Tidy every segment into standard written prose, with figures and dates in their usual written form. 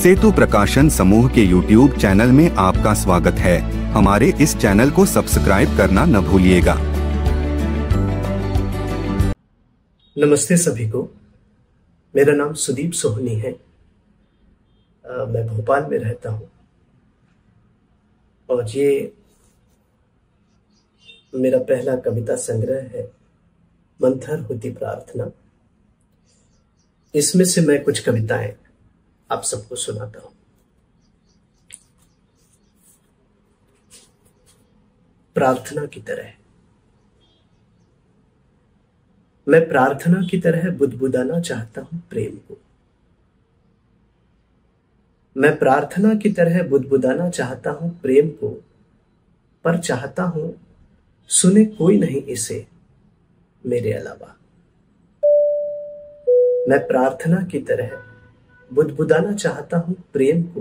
सेतु प्रकाशन समूह के YouTube चैनल में आपका स्वागत है। हमारे इस चैनल को सब्सक्राइब करना न भूलिएगा। नमस्ते सभी को। मेरा नाम सुदीप सोहनी है। मैं भोपाल में रहता हूँ और ये मेरा पहला कविता संग्रह है, मंथर होती प्रार्थना। इसमें से मैं कुछ कविताएं आप सबको सुनाता हूं। प्रार्थना की तरह। मैं प्रार्थना की तरह बुदबुदाना चाहता हूं प्रेम को। मैं प्रार्थना की तरह बुदबुदाना चाहता हूं प्रेम को, पर चाहता हूं सुने कोई नहीं इसे मेरे अलावा। मैं प्रार्थना की तरह बुदबुदाना चाहता हूं प्रेम को,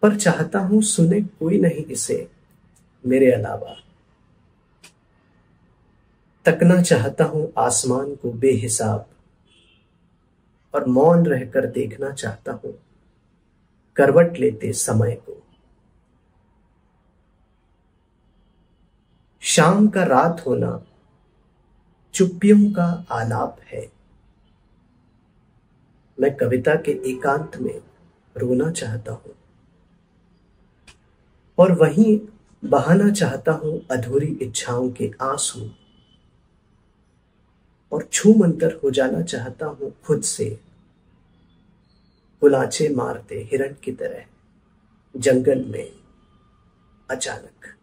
पर चाहता हूं सुने कोई नहीं इसे मेरे अलावा। तकना चाहता हूं आसमान को बेहिसाब, और मौन रहकर देखना चाहता हूं करवट लेते समय को। शाम का रात होना चुप्पियों का आलाप है। मैं कविता के एकांत में रोना चाहता हूं और वहीं बहाना चाहता हूं अधूरी इच्छाओं के आंसू, और छूमंतर हो जाना चाहता हूं खुद से, कुलाचे मारते हिरण की तरह जंगल में अचानक।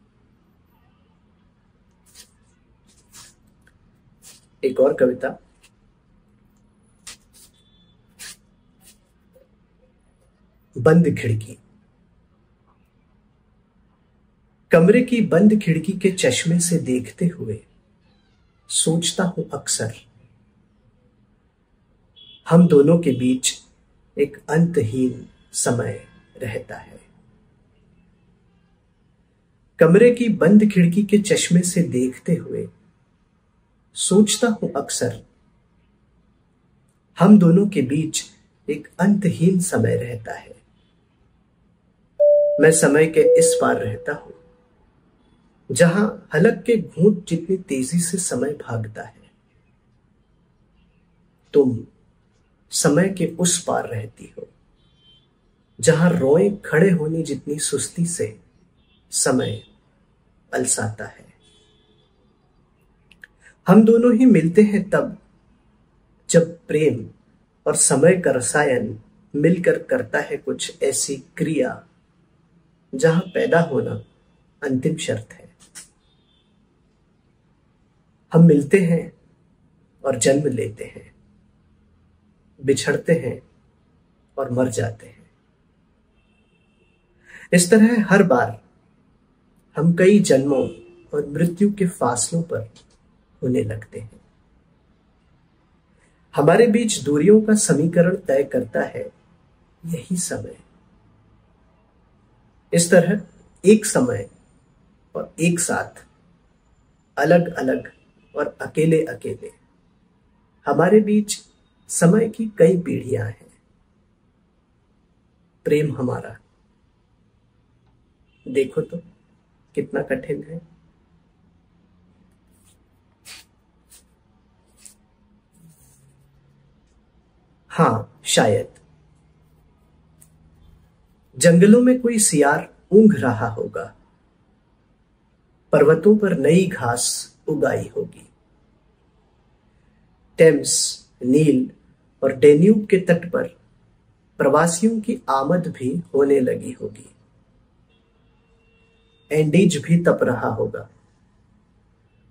एक और कविता। बंद खिड़की। कमरे की बंद खिड़की के चश्मे से देखते हुए सोचता हूं अक्सर, हम दोनों के बीच एक अंतहीन समय रहता है। कमरे की बंद खिड़की के चश्मे से देखते हुए सोचता हूं अक्सर, हम दोनों के बीच एक अंतहीन समय रहता है। मैं समय के इस पार रहता हूं जहां हलक के घूंट जितनी तेजी से समय भागता है। तुम समय के उस पार रहती हो जहां रोए खड़े होने जितनी सुस्ती से समय अलसाता है। हम दोनों ही मिलते हैं तब जब प्रेम और समय का रसायन मिलकर करता है कुछ ऐसी क्रिया जहां पैदा होना अंतिम शर्त है। हम मिलते हैं और जन्म लेते हैं, बिछड़ते हैं और मर जाते हैं। इस तरह हर बार हम कई जन्मों और मृत्यु के फासलों पर होने लगते हैं। हमारे बीच दूरियों का समीकरण तय करता है यही समय। इस तरह एक समय और एक साथ, अलग अलग और अकेले अकेले, हमारे बीच समय की कई पीढ़ियां हैं। प्रेम हमारा देखो तो कितना कठिन है। हां, शायद जंगलों में कोई सियार ऊंघ रहा होगा, पर्वतों पर नई घास उगाई होगी, टेम्स, नील और डेन्यूब के तट पर प्रवासियों की आमद भी होने लगी होगी। एंडीज भी तप रहा होगा।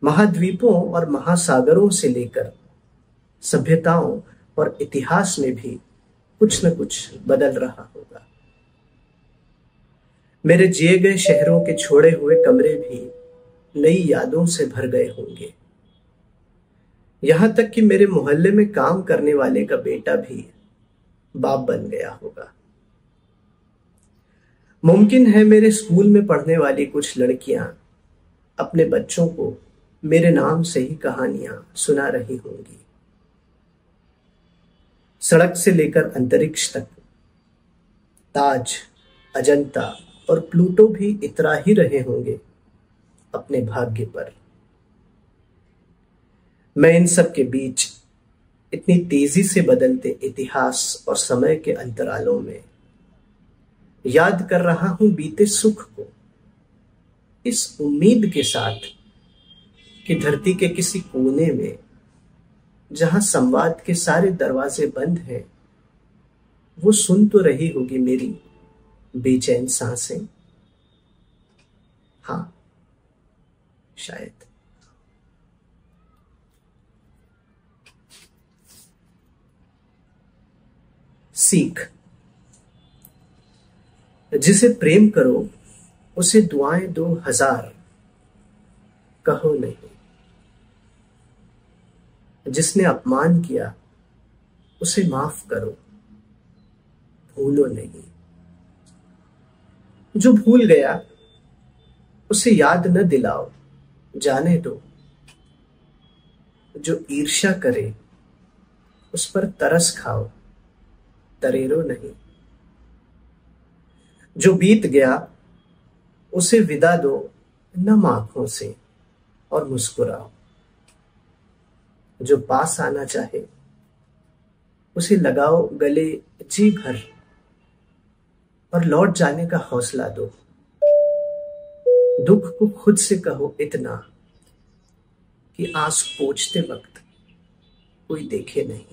महाद्वीपों और महासागरों से लेकर सभ्यताओं और इतिहास में भी कुछ न कुछ बदल रहा होगा। मेरे जिए गए शहरों के छोड़े हुए कमरे भी नई यादों से भर गए होंगे। यहां तक कि मेरे मोहल्ले में काम करने वाले का बेटा भी बाप बन गया होगा। मुमकिन है मेरे स्कूल में पढ़ने वाली कुछ लड़कियां अपने बच्चों को मेरे नाम से ही कहानियां सुना रही होंगी। सड़क से लेकर अंतरिक्ष तक ताज, अजंता और प्लूटो भी इतरा ही रहे होंगे अपने भाग्य पर। मैं इन सब के बीच इतनी तेजी से बदलते इतिहास और समय के अंतरालों में याद कर रहा हूं बीते सुख को, इस उम्मीद के साथ कि धरती के किसी कोने में जहां संवाद के सारे दरवाजे बंद हैं, वो सुन तो रही होगी मेरी बेचैन सांसें। हाँ, शायद। सीख। जिसे प्रेम करो उसे दुआएं दो 1000, कहो नहीं। जिसने अपमान किया उसे माफ करो, भूलो नहीं। जो भूल गया उसे याद न दिलाओ, जाने दो। जो ईर्ष्या करे उस पर तरस खाओ, तरेरो नहीं। जो बीत गया उसे विदा दो नम आंखों से और मुस्कुराओ। जो पास आना चाहे उसे लगाओ गले जी भर और लौट जाने का हौसला दो। दुख को खुद से कहो इतना कि आंसू पोंछते वक्त कोई देखे नहीं।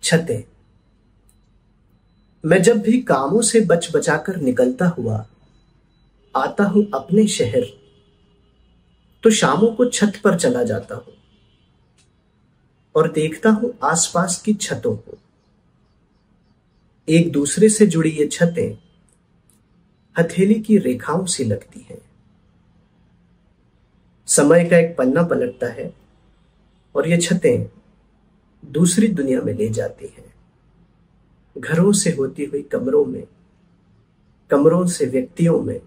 छतें। मैं जब भी कामों से बच बचाकर निकलता हुआ आता हूं अपने शहर, तो शामों को छत पर चला जाता हूं और देखता हूं आसपास की छतों को। एक दूसरे से जुड़ी ये छतें हथेली की रेखाओं सी लगती हैं। समय का एक पन्ना पलटता है और ये छतें दूसरी दुनिया में ले जाती हैं। घरों से होती हुई कमरों में, कमरों से व्यक्तियों में,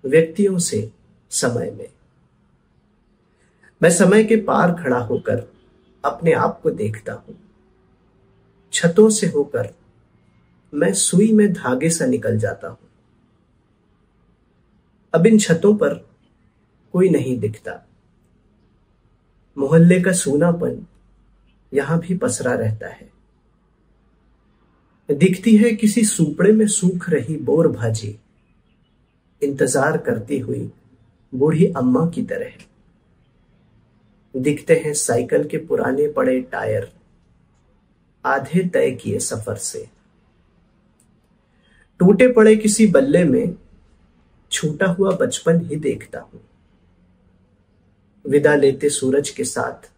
व्यक्तियों से समय में। मैं समय के पार खड़ा होकर अपने आप को देखता हूं। छतों से होकर मैं सुई में धागे सा निकल जाता हूं। अब इन छतों पर कोई नहीं दिखता। मोहल्ले का सूनापन यहां भी पसरा रहता है। दिखती है किसी सुपड़े में सूख रही बोर भाजी, इंतजार करती हुई बूढ़ी अम्मा की तरह। दिखते हैं साइकिल के पुराने पड़े टायर, आधे तय किए सफर से। टूटे पड़े किसी बल्ले में छूटा हुआ बचपन ही देखता हूं। विदा लेते सूरज के साथ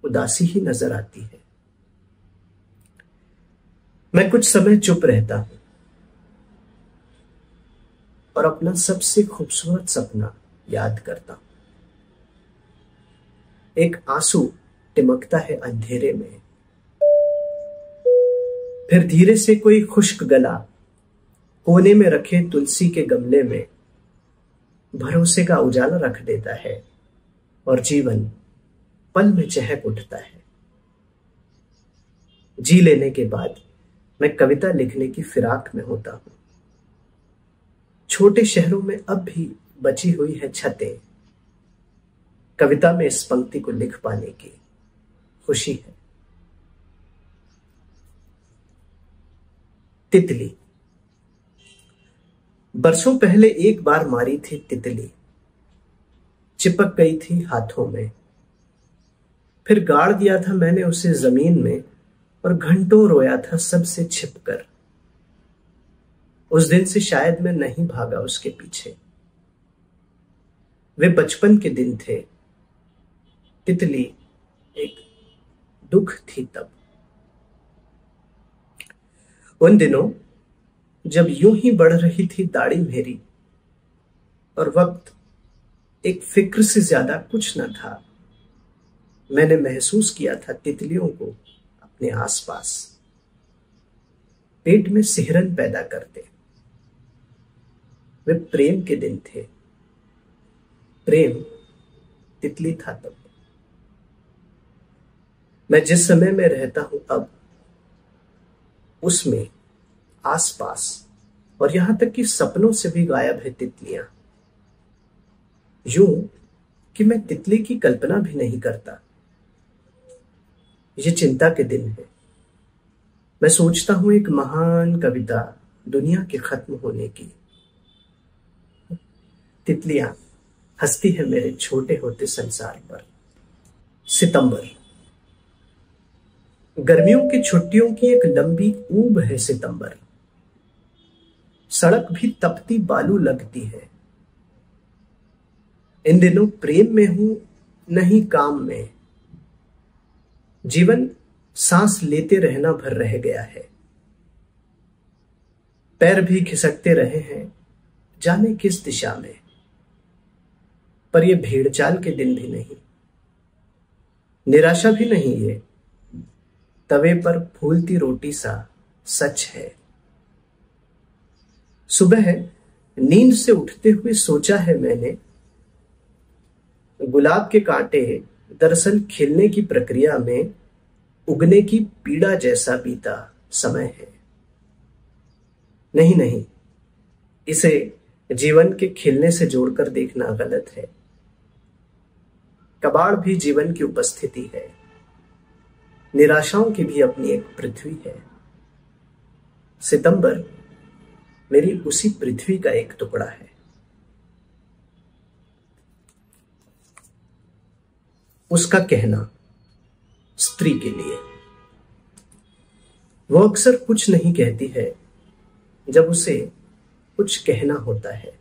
उदासी ही नजर आती है। मैं कुछ समय चुप रहता हूं और अपना सबसे खूबसूरत सपना याद करता हूं। एक आंसू टिमकता है अंधेरे में, फिर धीरे से कोई खुश्क गला कोने में रखे तुलसी के गमले में भरोसे का उजाला रख देता है और जीवन पल में चहक उठता है। जी लेने के बाद मैं कविता लिखने की फिराक में होता हूं। छोटे शहरों में अब भी बची हुई है छतें। कविता में इस पंक्ति को लिख पाने की खुशी है। तितली। बरसों पहले एक बार मारी थी तितली, चिपक गई थी हाथों में। फिर गाड़ दिया था मैंने उसे जमीन में और घंटों रोया था सबसे छिपकर। उस दिन से शायद मैं नहीं भागा उसके पीछे। वे बचपन के दिन थे। तितली एक दुख थी तब। उन दिनों जब यूं ही बढ़ रही थी दाढ़ी मेरी और वक्त एक फिक्र से ज्यादा कुछ न था, मैंने महसूस किया था तितलियों को अपने आसपास। पेट में सिहरन पैदा करते। वे प्रेम के दिन थे। प्रेम तितली था तब। मैं जिस समय में रहता हूं अब, उसमें आसपास और यहां तक कि सपनों से भी गायब है तितलियां। यूं कि मैं तितली की कल्पना भी नहीं करता। ये चिंता के दिन है। मैं सोचता हूं एक महान कविता दुनिया के खत्म होने की। तितलियां हंसती है मेरे छोटे होते संसार पर। सितंबर। गर्मियों की छुट्टियों की एक लंबी ऊब है सितंबर। सड़क भी तपती बालू लगती है। इन दिनों प्रेम में हूं, नहीं काम में। जीवन सांस लेते रहना भर रह गया है। पैर भी खिसकते रहे हैं जाने किस दिशा में। पर ये भेड़चाल के दिन भी नहीं, निराशा भी नहीं। ये तवे पर फूलती रोटी सा सच है। सुबह नींद से उठते हुए सोचा है मैंने, गुलाब के कांटे दरअसल खिलने की प्रक्रिया में उगने की पीड़ा जैसा बीता समय है। नहीं नहीं, इसे जीवन के खिलने से जोड़कर देखना गलत है। कबाड़ भी जीवन की उपस्थिति है। निराशाओं की भी अपनी एक पृथ्वी है। सितंबर मेरी उसी पृथ्वी का एक टुकड़ा है। उसका कहना स्त्री के लिए। वो अक्सर कुछ नहीं कहती है जब उसे कुछ कहना होता है।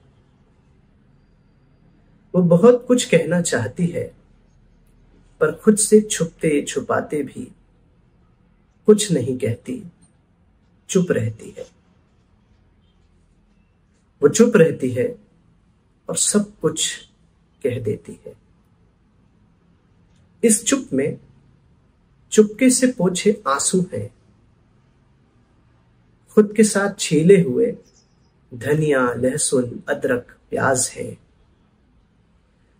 वो बहुत कुछ कहना चाहती है, पर खुद से छुपते छुपाते भी कुछ नहीं कहती, चुप रहती है। वो चुप रहती है और सब कुछ कह देती है। इस चुप में चुपके से पोंछे आंसू हैं। खुद के साथ छीले हुए धनिया, लहसुन, अदरक, प्याज है।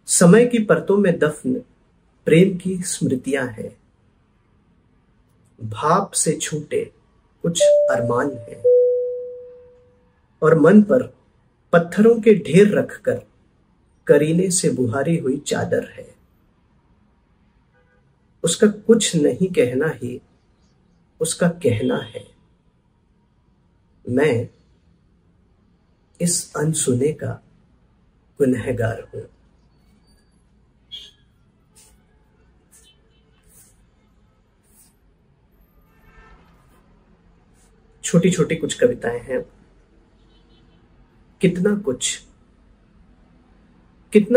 समय की परतों में दफन प्रेम की स्मृतियां हैं। भाप से छूटे कुछ अरमान हैं और मन पर पत्थरों के ढेर रखकर करीने से बुहारी हुई चादर है। उसका कुछ नहीं कहना ही उसका कहना है। मैं इस अनसुने का गुनहगार हूं। छोटी छोटी कुछ कविताएं हैं। कितना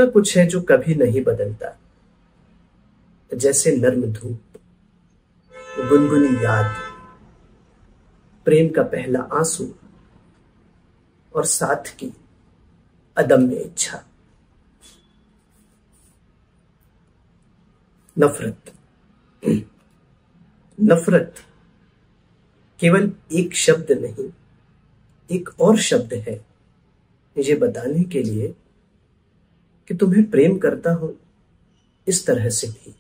कुछ है जो कभी नहीं बदलता, जैसे नर्म धूप, गुनगुनी याद, प्रेम का पहला आंसू और साथ की अदम्य इच्छा। नफरत। नफरत केवल एक शब्द नहीं, एक और शब्द है ये बताने के लिए कि तुम्हें प्रेम करता हूं इस तरह से भी।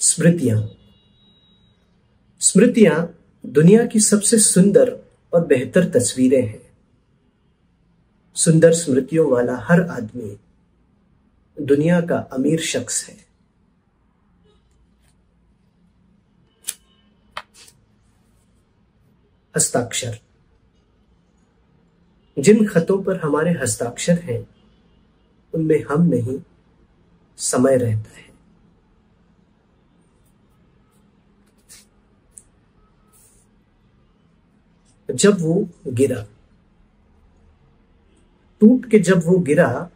स्मृतियां। स्मृतियां दुनिया की सबसे सुंदर और बेहतर तस्वीरें हैं। सुंदर स्मृतियों वाला हर आदमी दुनिया का अमीर शख्स है। हस्ताक्षर। जिन खतों पर हमारे हस्ताक्षर हैं उनमें हम नहीं, समय रहता है। जब वो गिरा, टूट के जब वो गिरा,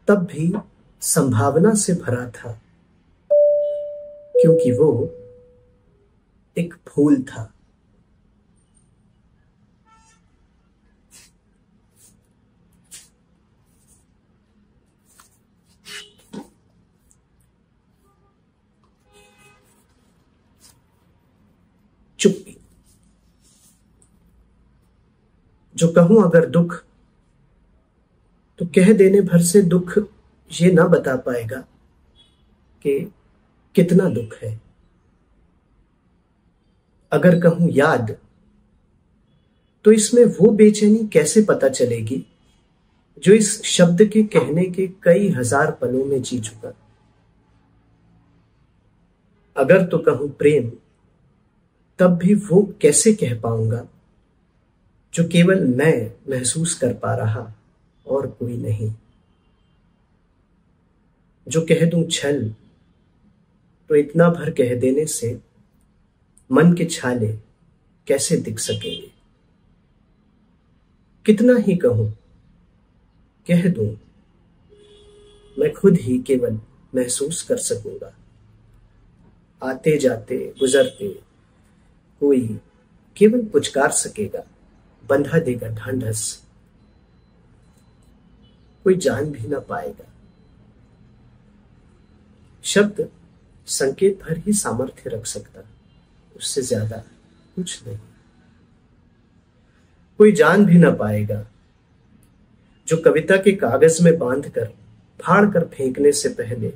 तब भी संभावना से भरा था, क्योंकि वो एक फूल था। चुप्पी। जो कहूं अगर दुख, तो कह देने भर से दुख ये ना बता पाएगा कि कितना दुख है। अगर कहूं याद, तो इसमें वो बेचैनी कैसे पता चलेगी जो इस शब्द के कहने के कई हजार पलों में जी चुका। अगर तो कहूं प्रेम, तब भी वो कैसे कह पाऊंगा जो केवल मैं महसूस कर पा रहा और कोई नहीं। जो कह दूं छल, तो इतना भर कह देने से मन के छाले कैसे दिख सकेंगे। कितना ही कहूं, कह दूं, मैं खुद ही केवल महसूस कर सकूंगा। आते जाते गुजरते कोई केवल पुचकार सकेगा, बंधा देगा ढांढस, कोई जान भी ना पाएगा। शब्द संकेत भर ही सामर्थ्य रख सकता, उससे ज्यादा कुछ नहीं। कोई जान भी ना पाएगा जो कविता के कागज में बांधकर फाड़ कर फेंकने से पहले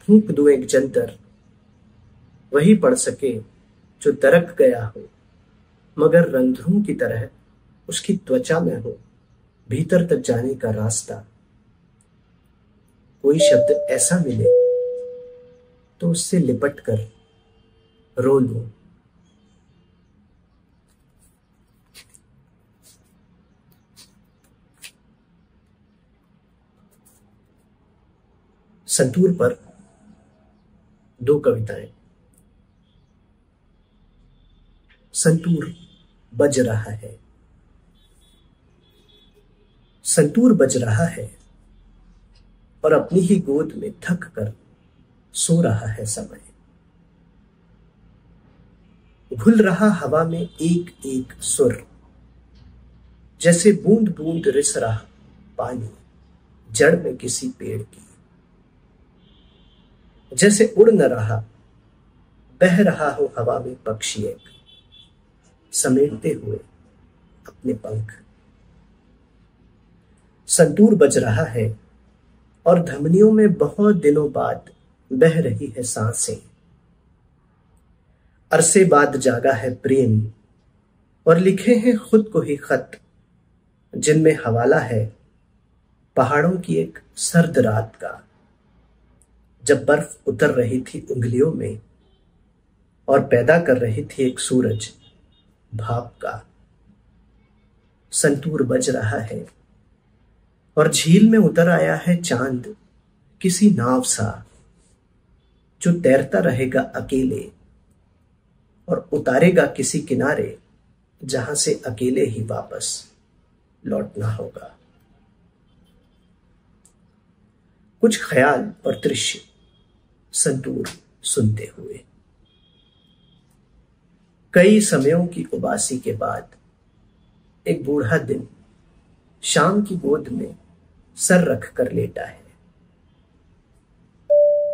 फूंक दूं एक जंतर, वही पढ़ सके जो दरक गया हो मगर रंध्रों की तरह उसकी त्वचा में हो भीतर तक जाने का रास्ता। कोई शब्द ऐसा मिले तो उससे लिपट कर रो लूं। संतूर पर 2 कविताएं। संतूर बज रहा है, संतूर बज रहा है और अपनी ही गोद में थक कर सो रहा है समय। घुल रहा हवा में एक एक सुर, जैसे बूंद बूंद रिस रहा पानी जड़ में किसी पेड़ की। जैसे उड़ न रहा, बह रहा हो हवा में पक्षी एक, समेटते हुए अपने पंख। संतूर बज रहा है और धमनियों में बहुत दिनों बाद बह रही है सांसें। अरसे बाद जागा है प्रेम और लिखे हैं खुद को ही खत, जिनमें हवाला है पहाड़ों की एक सर्द रात का, जब बर्फ उतर रही थी उंगलियों में और पैदा कर रही थी एक सूरज भाप का। संतूर बज रहा है और झील में उतर आया है चांद किसी नाव सा, जो तैरता रहेगा अकेले और उतारेगा किसी किनारे जहां से अकेले ही वापस लौटना होगा। कुछ ख्याल और दृश्य संतूर सुनते हुए। कई समयों की उबासी के बाद एक बूढ़ा दिन शाम की गोद में सर रख कर लेटा है।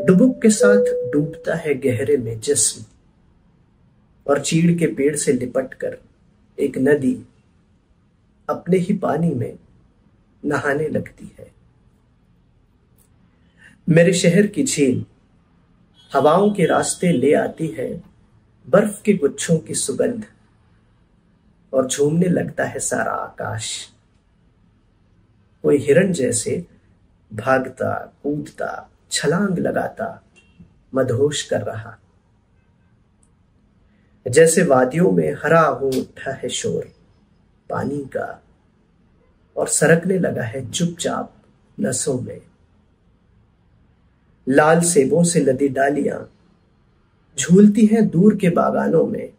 डुबुक के साथ डूबता है गहरे में जिस्म और चीड़ के पेड़ से लिपट कर एक नदी अपने ही पानी में नहाने लगती है। मेरे शहर की झील हवाओं के रास्ते ले आती है बर्फ के गुच्छों की सुगंध और झूमने लगता है सारा आकाश। कोई हिरण जैसे भागता कूदता छलांग लगाता मदहोश कर रहा, जैसे वादियों में हरा हो उठा है शोर पानी का और सरकने लगा है चुपचाप नसों में। लाल सेबों से लदी डालियां झूलती हैं दूर के बागानों में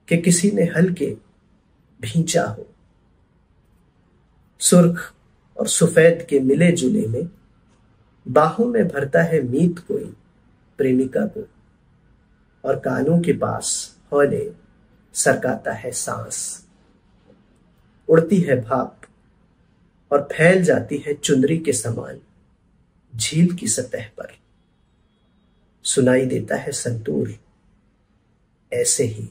कि किसी ने हल्के भींचा हो। सुर्ख और सफेद के मिले जुले में बाहों में भरता है मीत कोई प्रेमिका को और कानों के पास हौले सरकाता है सांस। उड़ती है भाप और फैल जाती है चुनरी के समान झील की सतह पर। सुनाई देता है संतूर ऐसे ही।